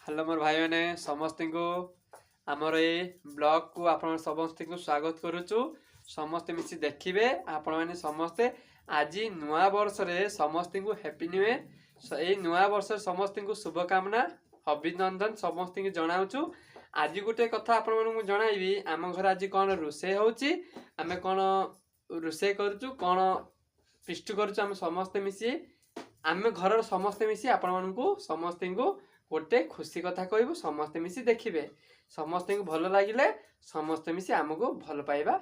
Hello मोर भाई मैंने समस्त को आमर ये ब्लॉग को आप समस्त को स्वागत करुचु। समस्ते मिसी देखिए आपण मैंने समस्ते आज नुआ वर्ष रे समस्त को हैप्पी न्यू ईयर। ये नुआ वर्ष समस्त को शुभकामना अभिनंदन समस्त को जनाऊँ। आज गोटे कथा आपण जनइबी आम घर आज कौन रोषे होची आमे कौन रोषे करुचु कौन पिष्ट करुचु आम समस्ते मिसी आम घर समस्ते मिसी आपण समस्त को गोटे खुशी कथा कहबू समस्ते मिसी देखिए समस्त को भल लगे समस्ते मिसी आमको भल पाइबा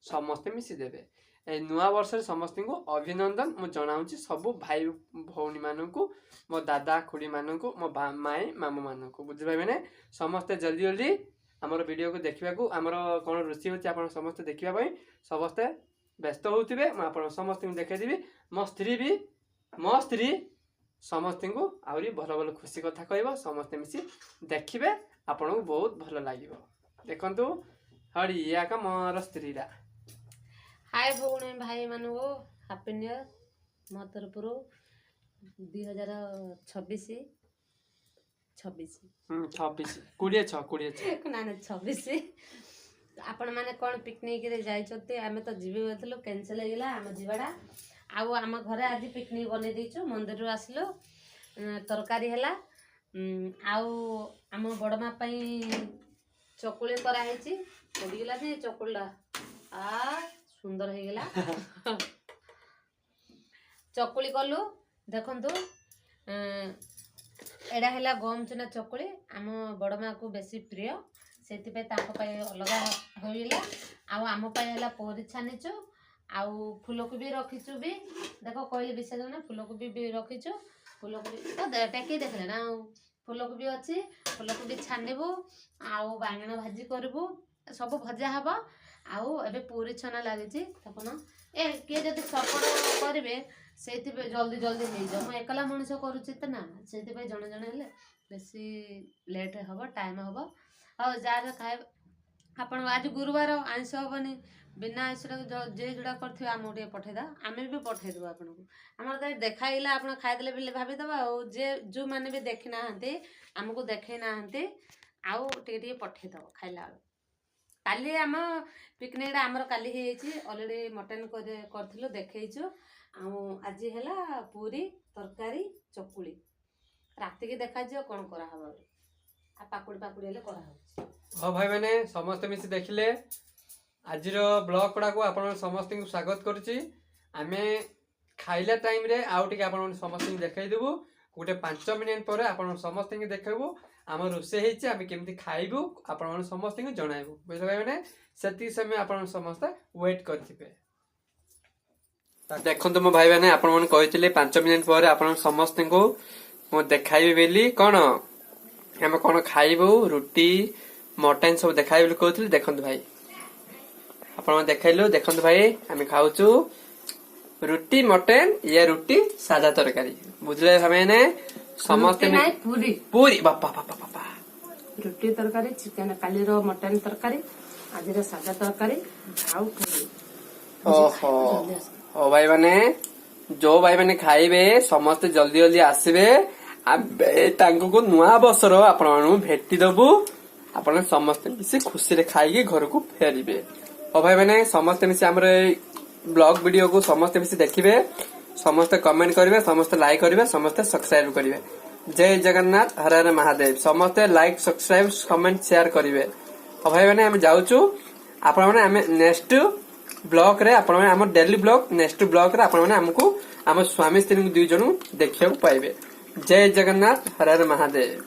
समस्ते मिसी देवे। ए नुआ वर्ष समस्त को अभिनंदन मु जनाऊँ सबू भाई भौणी मानू मो दादा खुड़ी मानू मो माए मामू मानू बुझे मैंने समस्ते जल्दी जल्दी आमर वीडियो को देखा आमर कौन रुचि होती आप समस्ते देखापी समस्ते व्यस्त होते मुझे समस्त देखेदेवी मो स्त्री समस्त को आहरी भल भल खुशी कथा कह समस्ते मिसी देखिए आपण को बहुत भल लगे। देखु हड़ी या का मोर स्त्री हाय भौणी भाई मानू हैप्पी न्यू ईयर मो तरफ 2026 आपण माने कौन पिकनिक रे जाइछते आमे तो जीवे कैंसिल हो गला आम जीवाटा आम घरे आज पिकनिक बन देचु मंदिर रू आसलो तरकारी है आम बड़मा चकुली कराई पड़गला नहीं चकुला सुंदर हो गला चकुली कलु देखु एडा है गम चुना चकुली आम बड़मा को बेसी प्रिय से अलग होगा आम पोरी छानीचु आउ फूलकोबी रखीचु भी देख कहले विशेष ना फूलकोबी भी रखीचु फूलकोबी तो टेक देखले ना फूलकोबी अच्छी फूलकोबी छाणबू आउ बांगण भाजी करबू सब भजा हम आउ एबे पूरी छना लगी ए किए जब सपोर्ट करेंगे से जल्दी जल्दी हो जाए मुझे एकला मनीष करुच्ची तो ना से जड़े जड़े बेसी लेट हम टाइम हम और जार खाए आप आज गुरुवार आइंस हेनी बिना आइंस जे जोड़ा कर आमको पठेद आम भी पठेदेव आपको आम तो देखाइला आप खाईदे बोले भाईदेव जे जो मैंने भी देखी ना आमको देखे ना आउ टे पठेदव खाइला काली आम पिकनिक आमर काली अलरेडी मटन कर देखु आज है पूरी तरकारी चकुली राति की देखा कौन करा पाकुड़ी पाकुड़ी हेल्ले करा हाँ भाई मैंने समस्त मिसी देखिले आज ब्लॉग गुड़ा को आप समस्त को स्वागत करुच्ची आम खाइला टाइम रे आउ टे आप समस्त देखईदेबू गोटे 5 मिनट पर आप समस्त देखबू आम रोषे आम केमती खाइबू आप समस्त को जनइबू बुझे भाई मैंने से समय आप समस्त वेट करेंगे। देखो मो भाई मैंने आपने कहते 5 मिनट पर आप समस्त को देखाइबे बेली कौन आम कौन खाइबू रुटी मटन सब देखाइबे बोली कहते देखु भाई आप देखलु देखु भाई आम खाऊचु रुटी मटन या रुटी सादा तरकारी बुझले मैंने समस्त पूरी पूरी बापा बापा बापा रुटी तरकारी चिकन काली रो मटन तरकारी आज रो सादा तरकारी आउ पूरी ओहो ओ भाई माने जो भाई माने खाइबे समस्त जल्दी जल्दी आसबे को नुआ बसर आप भेटी दबू आप समस्त मिसी खुशी रे खाई घर को फेरबे। और भाई मैंने समस्त मिसी आम ब्लॉग वीडियो को समस्त मिसी देखिए समस्त कमेंट करेंगे समस्त लाइक करेंगे समस्त सब्सक्राइब करेंगे। जय जगन्नाथ हर हर महादेव समस्त लाइक सब्सक्राइब कमेंट शेयर करेंगे। और भाई मैंने आम जाऊँ आप नेक्स्ट ब्लॉग रे आप डेली ब्लॉग नेक्स्ट ब्लॉग रे आपको आम स्वामी स्त्री दुई जन देखा पाइबे। जय जगन्नाथ हर हर महादेव।